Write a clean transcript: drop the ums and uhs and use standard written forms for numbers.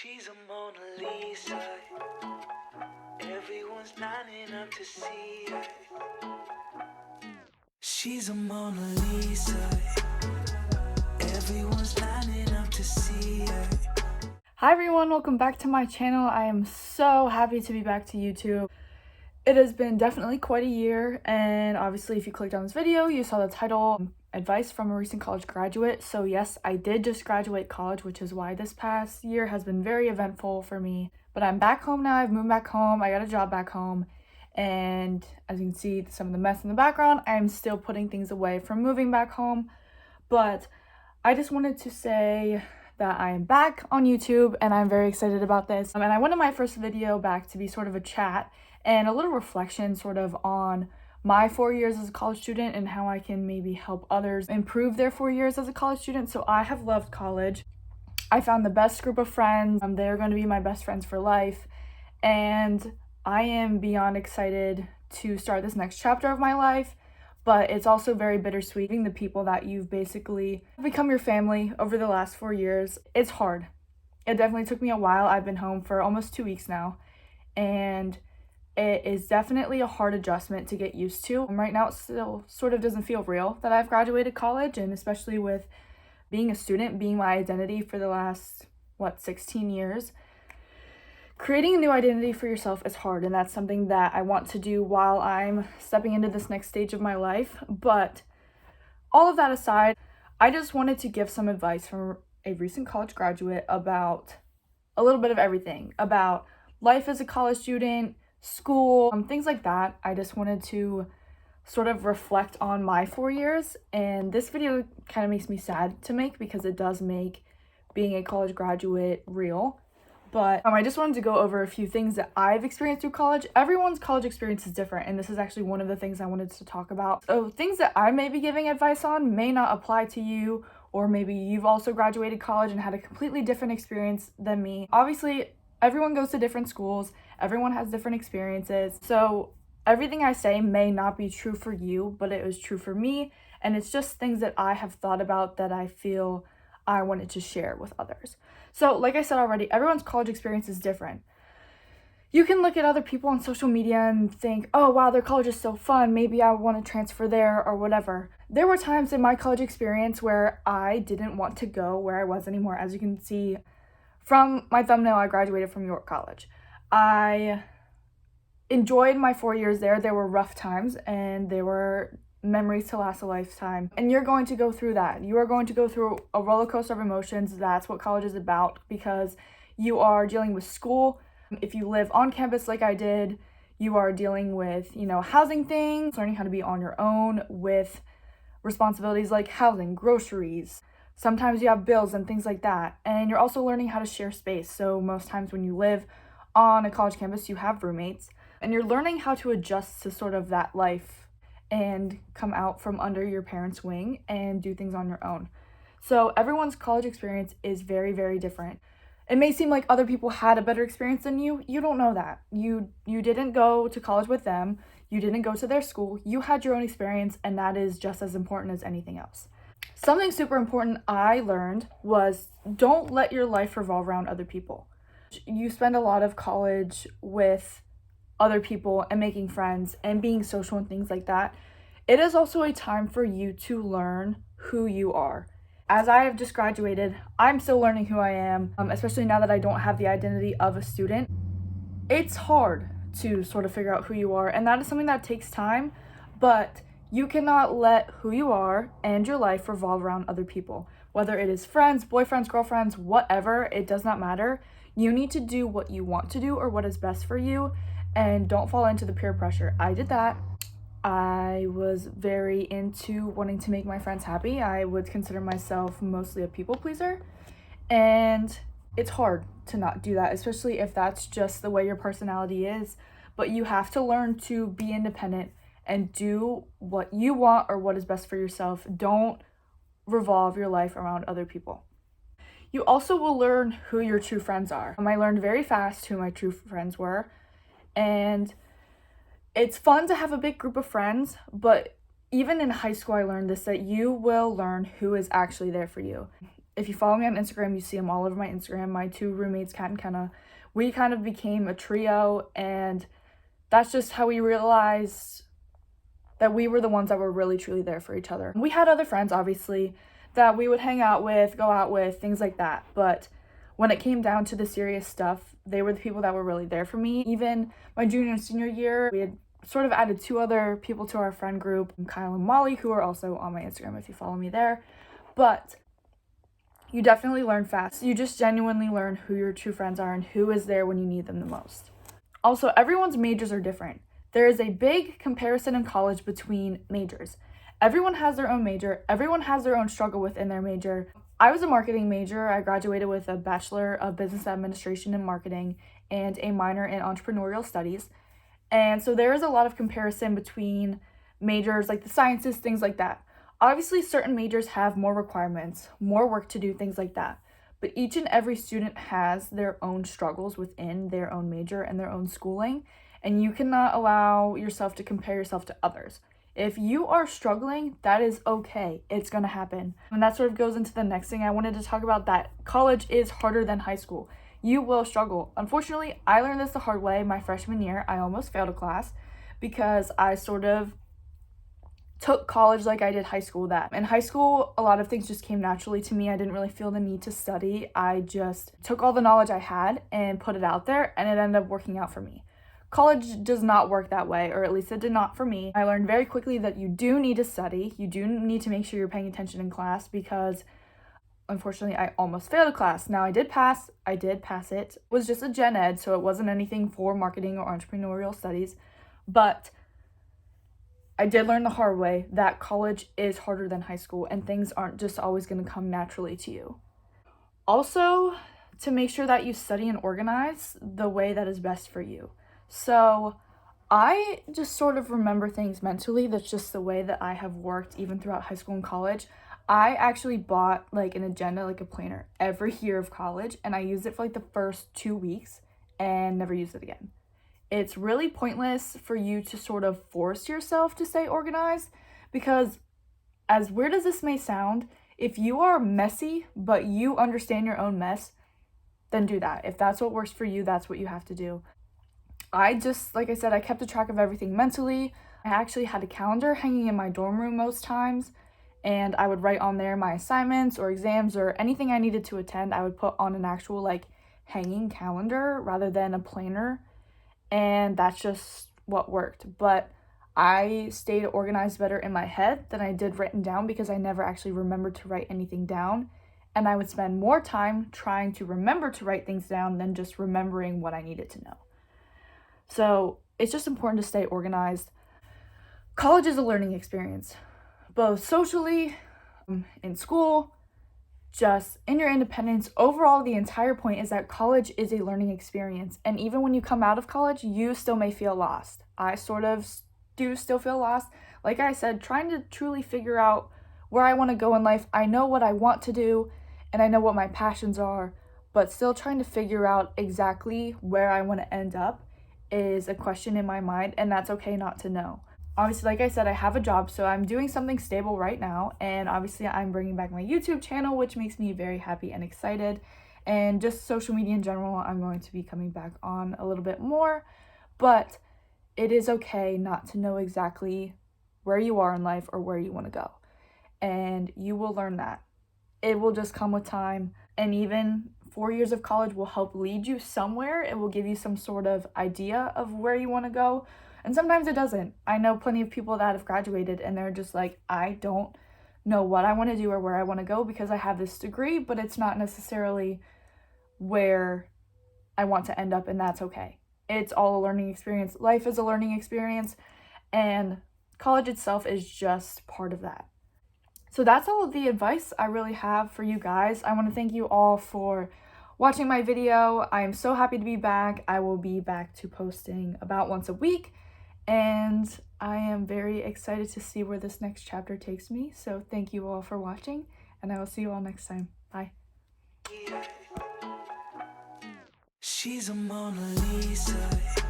She's a Mona Lisa. Everyone's lining up to see her. She's a Mona Lisa. Everyone's lining up to see her. Hi everyone, welcome back to my channel. I am so happy to be back to YouTube. It has been definitely quite a year, and obviously if you clicked on this video, you saw the title, Advice from a Recent College Graduate. So yes, I did just graduate college, which is why this past year has been very eventful for me. But I'm back home now, I've moved back home, I got a job back home, and as you can see some of the mess in the background, I'm still putting things away from moving back home. But I just wanted to say that I am back on YouTube and I'm very excited about this. And I wanted my first video back to be sort of a chat and a little reflection sort of on my 4 years as a college student and how I can maybe help others improve their 4 years as a college student. So I have loved college. I found the best group of friends. They're going to be my best friends for life. And I am beyond excited to start this next chapter of my life. But it's also very bittersweet. The people that you've basically become your family over the last 4 years. It's hard. It definitely took me a while. I've been home for almost 2 weeks now. And it is definitely a hard adjustment to get used to. Right now it still sort of doesn't feel real that I've graduated college, and especially with being a student, being my identity for the last, 16 years. Creating a new identity for yourself is hard, and that's something that I want to do while I'm stepping into this next stage of my life. But all of that aside, I just wanted to give some advice from a recent college graduate about a little bit of everything, about life as a college student, school, things like that. I just wanted to sort of reflect on my 4 years, and this video kind of makes me sad to make because it does make being a college graduate real. But I just wanted to go over a few things that I've experienced through college. Everyone's college experience is different, and this is actually one of the things I wanted to talk about. So things that I may be giving advice on may not apply to you, or maybe you've also graduated college and had a completely different experience than me. Obviously, everyone goes to different schools, everyone has different experiences, so everything I say may not be true for you, but it was true for me, and it's just things that I have thought about that I feel I wanted to share with others. So like I said already, everyone's college experience is different. You can look at other people on social media and think, oh wow, their college is so fun, maybe I want to transfer there or whatever. There were times in my college experience where I didn't want to go where I was anymore. As you can see from my thumbnail, I graduated from York College. I enjoyed my 4 years there. There were rough times and they were memories to last a lifetime, and you're going to go through that. You are going to go through a roller coaster of emotions. That's what college is about, because you are dealing with school. If you live on campus like I did, you are dealing with, housing things, learning how to be on your own with responsibilities like housing, groceries. Sometimes you have bills and things like that, and you're also learning how to share space. So most times when you live on a college campus, you have roommates, and you're learning how to adjust to sort of that life and come out from under your parents' wing and do things on your own. So everyone's college experience is very, very different. It may seem like other people had a better experience than you. You don't know that. You didn't go to college with them. You didn't go to their school. You had your own experience, and that is just as important as anything else. Something super important I learned was don't let your life revolve around other people. You spend a lot of college with other people and making friends and being social and things like that. It is also a time for you to learn who you are. As I have just graduated, I'm still learning who I am, especially now that I don't have the identity of a student. It's hard to sort of figure out who you are, and that is something that takes time, but you cannot let who you are and your life revolve around other people. Whether it is friends, boyfriends, girlfriends, whatever, it does not matter. You need to do what you want to do or what is best for you, and don't fall into the peer pressure. I did that. I was very into wanting to make my friends happy. I would consider myself mostly a people pleaser, and it's hard to not do that, especially if that's just the way your personality is. But you have to learn to be independent and do what you want or what is best for yourself. Don't revolve your life around other people. You also will learn who your true friends are. I learned very fast who my true friends were. And it's fun to have a big group of friends, but even in high school I learned this, that you will learn who is actually there for you. If you follow me on Instagram, you see them all over my Instagram. My two roommates, Kat and Kenna, we kind of became a trio, and that's just how we realized that we were the ones that were really truly there for each other. We had other friends, obviously, that we would hang out with, go out with, things like that. But when it came down to the serious stuff, they were the people that were really there for me. Even my junior and senior year, we had sort of added 2 other people to our friend group, Kyle and Molly, who are also on my Instagram if you follow me there. But you definitely learn fast. You just genuinely learn who your true friends are and who is there when you need them the most. Also, everyone's majors are different. There is a big comparison in college between majors. Everyone has their own major. Everyone has their own struggle within their major. I was a marketing major. I graduated with a Bachelor of Business Administration and Marketing and a minor in Entrepreneurial Studies. And so there is a lot of comparison between majors, like the sciences, things like that. Obviously, certain majors have more requirements, more work to do, things like that. But each and every student has their own struggles within their own major and their own schooling. And you cannot allow yourself to compare yourself to others. If you are struggling, that is okay. It's going to happen. And that sort of goes into the next thing I wanted to talk about, that college is harder than high school. You will struggle. Unfortunately, I learned this the hard way my freshman year. I almost failed a class because I sort of took college like I did high school. That in high school, a lot of things just came naturally to me. I didn't really feel the need to study. I just took all the knowledge I had and put it out there, and it ended up working out for me. College does not work that way, or at least it did not for me. I learned very quickly that you do need to study. You do need to make sure you're paying attention in class because unfortunately I almost failed a class. Now I did pass it. It was just a gen ed, so it wasn't anything for marketing or entrepreneurial studies, but I did learn the hard way that college is harder than high school and things aren't just always going to come naturally to you. Also, to make sure that you study and organize the way that is best for you. So I just sort of remember things mentally. That's just the way that I have worked even throughout high school and college. I actually bought like an agenda, like a planner every year of college, and I used it for like the first 2 weeks and never used it again. It's really pointless for you to sort of force yourself to stay organized because, as weird as this may sound, if you are messy but you understand your own mess, then do that. If that's what works for you, that's what you have to do. I just, like I said, I kept a track of everything mentally. I actually had a calendar hanging in my dorm room most times, and I would write on there my assignments or exams or anything I needed to attend. I would put on an actual like hanging calendar rather than a planner, and that's just what worked. But I stayed organized better in my head than I did written down because I never actually remembered to write anything down, and I would spend more time trying to remember to write things down than just remembering what I needed to know. So it's just important to stay organized. College is a learning experience, both socially, in school, just in your independence. Overall, the entire point is that college is a learning experience. And even when you come out of college, you still may feel lost. I sort of do still feel lost. Like I said, trying to truly figure out where I want to go in life. I know what I want to do and I know what my passions are, but still trying to figure out exactly where I want to end up is a question in my mind, and that's okay not to know. Obviously, like I said, I have a job, so I'm doing something stable right now, and obviously I'm bringing back my YouTube channel, which makes me very happy and excited, and just social media in general, I'm going to be coming back on a little bit more, but it is okay not to know exactly where you are in life or where you want to go, and you will learn that. It will just come with time, and even 4 years of college will help lead you somewhere. It will give you some sort of idea of where you want to go. And sometimes it doesn't. I know plenty of people that have graduated and they're just like, I don't know what I want to do or where I want to go because I have this degree, but it's not necessarily where I want to end up, and that's okay. It's all a learning experience. Life is a learning experience, and college itself is just part of that. So that's all of the advice I really have for you guys. I want to thank you all for watching my video. I am so happy to be back. I will be back to posting about once a week, and I am very excited to see where this next chapter takes me. So thank you all for watching, and I will see you all next time. Bye. She's a Mona Lisa.